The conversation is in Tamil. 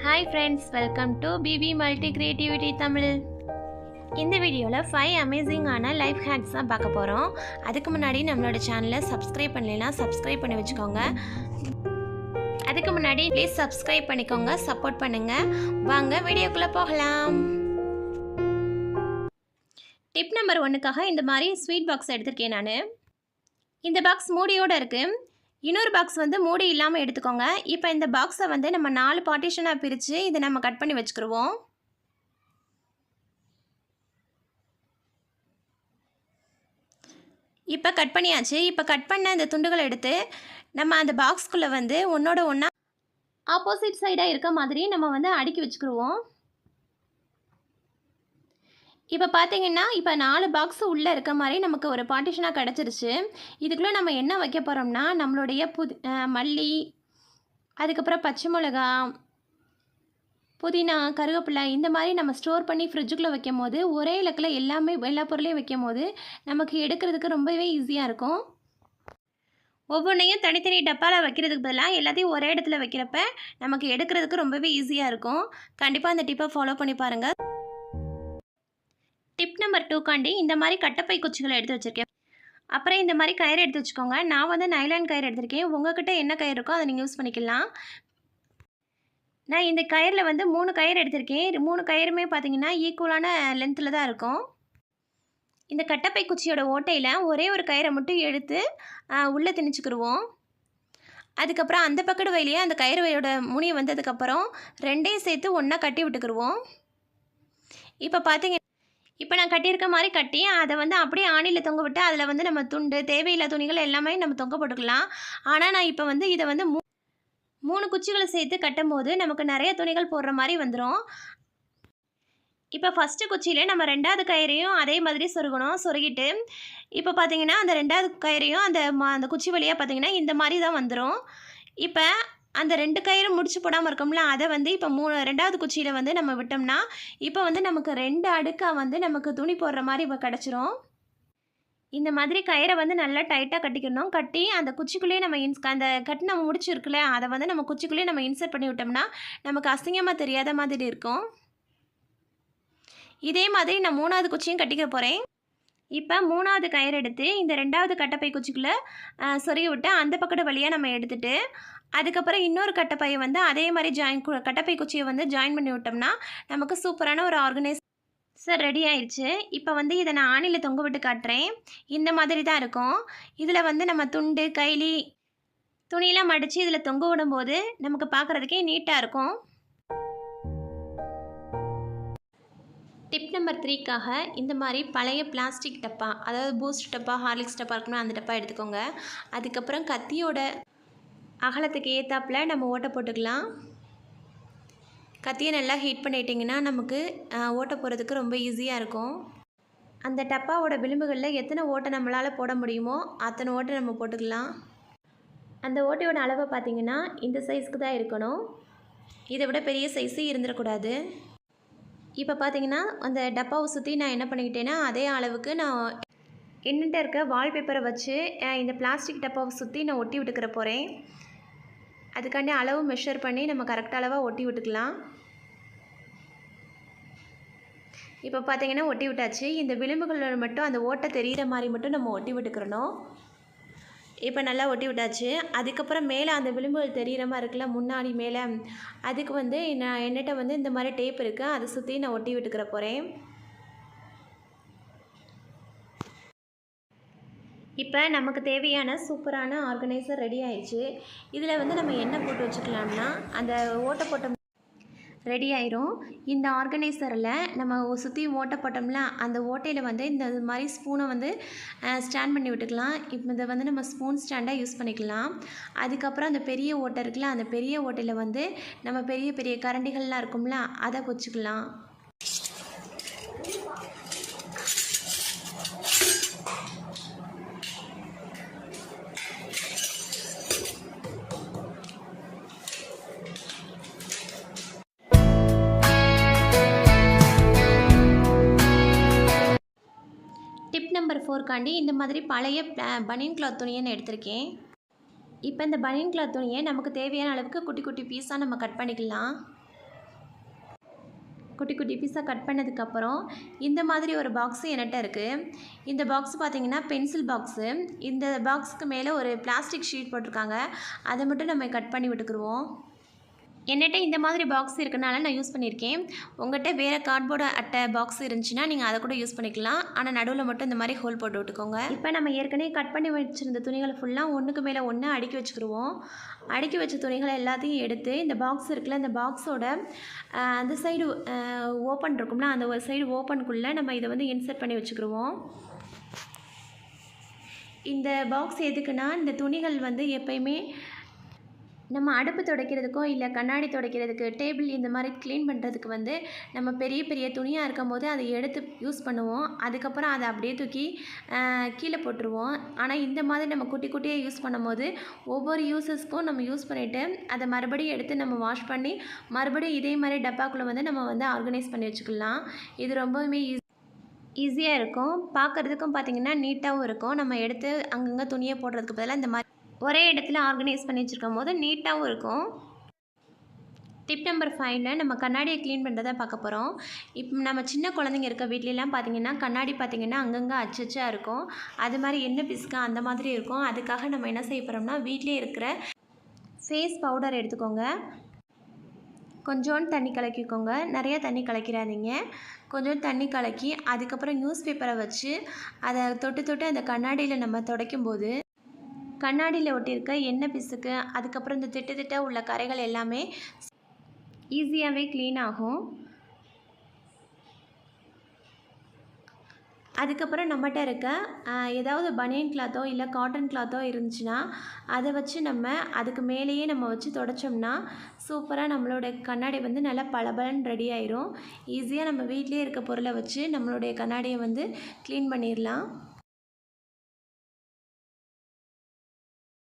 Hi friends, welcome to BB multi creativity Tamil. இந்த வீடியோவில் 5 அமேசிங்கான லைஃப் ஹேக்ஸ் தான் பார்க்க போகிறோம். அதுக்கு முன்னாடி நம்மளோட சேனலை சப்ஸ்கிரைப் பண்ணலைன்னா சப்ஸ்கிரைப் பண்ணி வச்சுக்கோங்க. அதுக்கு முன்னாடி ப்ளீஸ் சப்ஸ்கிரைப் பண்ணிக்கோங்க, சப்போர்ட் பண்ணுங்கள். வாங்க வீடியோக்குள்ளே போகலாம். டிப் நம்பர் 1க்காக இந்த மாதிரி ஸ்வீட் பாக்ஸ் எடுத்திருக்கேன் நான். இந்த பாக்ஸ் மூடியோடு இருக்குது. இன்னொரு பாக்ஸ் வந்து மூடி இல்லாமல் எடுத்துக்கோங்க. இப்போ இந்த பாக்ஸை வந்து நம்ம 4 பார்ட்டிஷனாக பிரித்து இதை நம்ம கட் பண்ணி வச்சுக்கிடுவோம். இப்போ கட் பண்ணியாச்சு. இப்போ கட் பண்ண இந்த துண்டுகளை எடுத்து நம்ம அந்த பாக்ஸ்குள்ளே வந்து ஒன்றோட ஒன்றா ஆப்போசிட் சைடாக இருக்க மாதிரி நம்ம வந்து அடுக்கி வச்சுக்கிடுவோம். இப்போ பார்த்தீங்கன்னா இப்போ 4 பாக்ஸ் உள்ளே இருக்க மாதிரி நமக்கு ஒரு பார்ட்டிஷனாக கிடச்சிருச்சு. இதுக்குள்ளே நம்ம என்ன வைக்க போகிறோம்னா நம்மளுடைய மல்லி, அதுக்கப்புறம் பச்சை மிளகா, புதினா, கருவேப்பிலை இந்த மாதிரி நம்ம ஸ்டோர் பண்ணி ஃப்ரிட்ஜுக்குள்ளே வைக்கும் போது ஒரே இலக்கில் எல்லா பொருளையும் வைக்கும் போது நமக்கு எடுக்கிறதுக்கு ரொம்பவே ஈஸியாக இருக்கும். ஒவ்வொன்றையும் தனித்தனி டப்பாவில் வைக்கிறதுக்கு பதிலாக எல்லாத்தையும் ஒரே இடத்துல வைக்கிறப்ப நமக்கு எடுக்கிறதுக்கு ரொம்பவே ஈஸியாக இருக்கும். கண்டிப்பாக அந்த டிப்பை ஃபாலோ பண்ணி பாருங்கள். டிப் நம்பர் 2க்காண்டி இந்த மாதிரி கட்டப்பை குச்சிகளை எடுத்து வச்சுருக்கேன். அப்புறம் இந்த மாதிரி கயிறு எடுத்து வச்சுக்கோங்க. நான் வந்து நைலான் கயிறு எடுத்திருக்கேன். உங்கள்கிட்ட என்ன கயிறு இருக்கோ அதை நீங்கள் யூஸ் பண்ணிக்கலாம். நான் இந்த கயிறில் வந்து 3 கயிறு எடுத்திருக்கேன். 3 கயிறுமே பார்த்தீங்கன்னா ஈக்குவலான லென்த்தில் தான் இருக்கும். இந்த கட்டப்பை குச்சியோட ஓட்டையில் ஒரே ஒரு கயிறை மட்டும் எடுத்து உள்ளே திணிச்சுக்கிடுவோம். அதுக்கப்புறம் அந்த பக்கத்து வழியே அந்த கயிறு வழியோட முனி வந்ததுக்கப்புறம் 2ஐயும் சேர்த்து ஒன்றா கட்டி விட்டுக்கிடுவோம். இப்போ நான் கட்டியிருக்க மாதிரி கட்டி அதை வந்து அப்படியே ஆணியில் தொங்க விட்டு அதில் வந்து நம்ம துண்டு, தேவையில்லாத துணிகள் எல்லாமே நம்ம தொங்க போட்டுக்கலாம். ஆனால் நான் இப்போ வந்து இதை வந்து 3 குச்சிகளை சேர்த்து கட்டும் போது நமக்கு நிறைய துணிகள் போடுற மாதிரி வந்துடும். இப்போ ஃபஸ்ட்டு குச்சியில் நம்ம 2வது கயிறையும் அதே மாதிரி சொருகிட்டு இப்போ பார்த்தீங்கன்னா அந்த 2வது கயிறையும் அந்த குச்சி வழியாக பார்த்தீங்கன்னா இந்த மாதிரி தான் வந்துடும். இப்போ அந்த 2 கயிறு முடிச்சு போடாமல் இருக்கோம்ல, அதை வந்து இப்போ 2வது குச்சியில் வந்து நம்ம விட்டோம்னா இப்போ வந்து நமக்கு 2 அடுக்காக வந்து நமக்கு துணி போடுற மாதிரி இப்போ கிடச்சிரும். இந்த மாதிரி கயிறை வந்து நல்லா டைட்டாக கட்டிக்கணும். கட்டி அந்த குச்சிக்குள்ளேயே நம்ம அந்த கட்டி நம்ம முடிச்சிருக்குல்ல அதை வந்து நம்ம குச்சிக்குள்ளேயே நம்ம இன்சர்ட் பண்ணி விட்டோம்னா நமக்கு அசிங்கமாக தெரியாத மாதிரி இருக்கும். இதே மாதிரி நான் 3வது குச்சியும் கட்டிக்க போகிறேன். இப்போ 3வது கயிறு எடுத்து இந்த 2வது கட்டப்பை குச்சிக்குள்ளே சொருகி விட்டு அந்த பக்கத்து வழியாக நம்ம எடுத்துகிட்டு அதுக்கப்புறம் இன்னொரு கட்டப்பையை வந்து அதே மாதிரி கட்டப்பை குச்சியை வந்து ஜாயின் பண்ணி விட்டோம்னா நமக்கு சூப்பரான ஒரு ஆர்கனைசர் ரெடி ஆயிடுச்சு. இப்போ வந்து இதை நான் ஆணியில் தொங்க விட்டு காட்டுறேன். இந்த மாதிரி தான் இருக்கும். இதில் வந்து நம்ம துண்டு, கைலி, துணியெல்லாம் மடித்து இதில் தொங்க விடும்போது நமக்கு பார்க்குறதுக்கே நீட்டாக இருக்கும். டிப் நம்பர் 3க்காக இந்த மாதிரி பழைய பிளாஸ்டிக் டப்பா, அதாவது பூஸ்ட் டப்பா, ஹார்லிக்ஸ் டப்பா இருக்குன்னா அந்த டப்பா எடுத்துக்கோங்க. அதுக்கப்புறம் கத்தியோட அகலத்துக்கு ஏற்றாப்பில் நம்ம ஓட்டை போட்டுக்கலாம். கத்தியை நல்லா ஹீட் பண்ணிட்டிங்கன்னா நமக்கு ஓட்டை போடுறதுக்கு ரொம்ப ஈஸியாக இருக்கும். அந்த டப்பாவோட விளிம்புகளில் எத்தனை ஓட்டை நம்மளால் போட முடியுமோ அத்தனை ஓட்டை நம்ம போட்டுக்கலாம். அந்த ஓட்டையோட அளவை பார்த்திங்கன்னா இந்த சைஸ்க்கு தான் இருக்கணும். இதை விட பெரிய சைஸு இருந்துடக்கூடாது. இப்போ பார்த்தீங்கன்னா அந்த டப்பாவை சுற்றி நான் என்ன பண்ணிக்கிட்டேன்னா அதே அளவுக்கு நான் என்னட்ட இருக்க வால்பேப்பரை வச்சு இந்த பிளாஸ்டிக் டப்பாவை சுற்றி நான் ஒட்டி விட்டுக்கிற போகிறேன். அதுக்காண்டி அளவு மெஷர் பண்ணி நம்ம கரெக்ட் அளவாக ஒட்டி விட்டுக்கலாம். இப்போ பார்த்தீங்கன்னா ஒட்டி விட்டாச்சு. இந்த விளிம்புகளில் மட்டும் அந்த ஓட்டை தெரிகிற மாதிரி மட்டும் நம்ம ஒட்டி விட்டுக்கிறணும். இப்போ நல்லா ஒட்டி விட்டாச்சு. அதுக்கப்புறம் மேலே அந்த விளிம்புகள் தெரிகிற மாதிரி இருக்குல்ல முன்னாடி மேலே, அதுக்கு வந்து நான் என்னட்ட வந்து இந்த மாதிரி டேப் இருக்குது, அதை சுற்றி நான் ஒட்டி விட்டுக்கிற போகிறேன். இப்போ நமக்கு தேவையான சூப்பரான ஆர்கனைசர் ரெடி ஆயிடுச்சு. இதில் வந்து நம்ம என்ன போட்டு வச்சுக்கலாம்னா அந்த ஓட்டை போட்டோம் ரெடி ஆயிரும். இந்த ஆர்கனைசரில் நம்ம சுற்றி ஓட்டை போட்டோம்ல அந்த ஓட்டையில் வந்து இந்த மாதிரி ஸ்பூனை வந்து ஸ்டாண்ட் பண்ணி விட்டுக்கலாம். இப்போ இதை வந்து நம்ம ஸ்பூன் ஸ்டாண்டாக யூஸ் பண்ணிக்கலாம். அதுக்கப்புறம் அந்த பெரிய ஓட்டை இருக்குல்ல, அந்த பெரிய ஓட்டையில் வந்து நம்ம பெரிய பெரிய கரண்டிகள்லாம் இருக்கும்ல அதை வச்சுக்கலாம். டிப் நம்பர் 4க்காண்டி இந்த மாதிரி பழைய பனியன் கிளாத் துணியை நான் எடுத்திருக்கேன். இப்போ இந்த பனியன் கிளாத் துணியை நமக்கு தேவையான அளவுக்கு குட்டி குட்டி பீஸாக நம்ம கட் பண்ணிக்கலாம். குட்டி குட்டி பீஸாக கட் பண்ணதுக்கப்புறம் இந்த மாதிரி ஒரு பாக்ஸு என்கிட்ட இருக்குது. இந்த பாக்ஸ் பார்த்திங்கன்னா பென்சில் பாக்ஸு. இந்த பாக்ஸுக்கு மேலே ஒரு பிளாஸ்டிக் ஷீட் போட்டிருக்காங்க. அதை மட்டும் நம்ம கட் பண்ணி விட்டுக்குருவோம். என்கிட்ட இந்த மாதிரி பாக்ஸ் இருக்கனால நான் யூஸ் பண்ணியிருக்கேன். உங்கள்கிட்ட வேறு கார்ட்போர்டு அட்டை பாக்ஸ் இருந்துச்சுன்னா நீங்கள் அதை கூட யூஸ் பண்ணிக்கலாம். ஆனால் நடுவில் மட்டும் இந்த மாதிரி ஹோல் போட்டு விட்டுக்கோங்க. இப்போ நம்ம ஏற்கனவே கட் பண்ணி வச்சுருந்த துணிகளை ஃபுல்லாக ஒன்றுக்கு மேலே ஒன்று அடுக்கி வச்சுக்கிடுவோம். அடுக்கி வச்ச துணிகளை எல்லாத்தையும் எடுத்து இந்த பாக்ஸ் இருக்குல்ல, இந்த பாக்ஸோட அந்த சைடு ஓப்பன் இருக்கும்னா அந்த ஒரு சைடு ஓப்பனுக்குள்ளே நம்ம இதை வந்து இன்சர்ட் பண்ணி வச்சுக்கிடுவோம். இந்த பாக்ஸ் எதுக்குன்னா, இந்த துணிகள் வந்து எப்பயுமே நம்ம அடுப்பு துடைக்கிறதுக்கோ இல்லை கண்ணாடி துடைக்கிறதுக்கு டேபிள் இந்த மாதிரி க்ளீன் பண்ணுறதுக்கு வந்து நம்ம பெரிய பெரிய துணியாக இருக்கும் போது அதை எடுத்து யூஸ் பண்ணுவோம். அதுக்கப்புறம் அதை அப்படியே தூக்கி கீழே போட்டுருவோம். ஆனால் இந்த மாதிரி நம்ம குட்டி குட்டியாக யூஸ் பண்ணும்போது ஒவ்வொரு யூஸஸ்க்கும் நம்ம யூஸ் பண்ணிவிட்டு அதை மறுபடியும் எடுத்து நம்ம வாஷ் பண்ணி மறுபடியும் இதே மாதிரி டப்பாக்குள்ளே வந்து நம்ம வந்து ஆர்கனைஸ் பண்ணி வச்சுக்கலாம். இது ரொம்பவுமே ஈஸியாக இருக்கும். பார்க்குறதுக்கும் பார்த்திங்கன்னா நீட்டாகவும் இருக்கும். நம்ம எடுத்து அங்கங்கே துணியை போடுறதுக்கு பதிலாக இந்த மாதிரி ஒரே இடத்துல ஆர்கனைஸ் பண்ணி வச்சுருக்கும் போது நீட்டாகவும் இருக்கும். டிப் நம்பர் 5ல நம்ம கண்ணாடியை க்ளீன் பண்ணுறதை பார்க்க போகிறோம். இப்போ நம்ம சின்ன குழந்தைங்க இருக்க வீட்லலாம் பார்த்திங்கன்னா கண்ணாடி பார்த்திங்கன்னா அங்கங்கே அச்சச்சா இருக்கும். அது மாதிரி எண்ணெய் பிசுக்கு அந்த மாதிரி இருக்கும். அதுக்காக நம்ம என்ன செய்ய போகிறோம்னா, வீட்டிலே இருக்கிற ஃபேஸ் பவுடர் எடுத்துக்கோங்க. கொஞ்சோண்டு தண்ணி கலக்கிக்கோங்க. நிறையா தண்ணி கலக்கிறாதீங்க. கொஞ்சோண்டு தண்ணி கலக்கி அதுக்கப்புறம் நியூஸ் பேப்பரை வச்சு அதை தொட்டு தொட்டு அந்த கண்ணாடியில் நம்ம துடைக்கும்போது கண்ணாடியில் ஒட்டியிருக்க எண்ணெய் பிசுக்கு அதுக்கப்புறம் இந்த திட்டு திட்டாக உள்ள கரைகள் எல்லாமே ஈஸியாகவே க்ளீன் ஆகும். அதுக்கப்புறம் நம்மகிட்ட இருக்க ஏதாவது பனியன் கிளாத்தோ இல்லை காட்டன் கிளாத்தோ இருந்துச்சுன்னா அதை வச்சு நம்ம அதுக்கு மேலேயே நம்ம வச்சு துடைச்சோம்னா சூப்பராக நம்மளோட கண்ணாடி வந்து நல்லா பளபளன்னு ரெடி ஆயிரும். ஈஸியாக நம்ம வீட்டிலே இருக்க பொருளை வச்சு நம்மளுடைய கண்ணாடியை வந்து க்ளீன் பண்ணிடலாம்.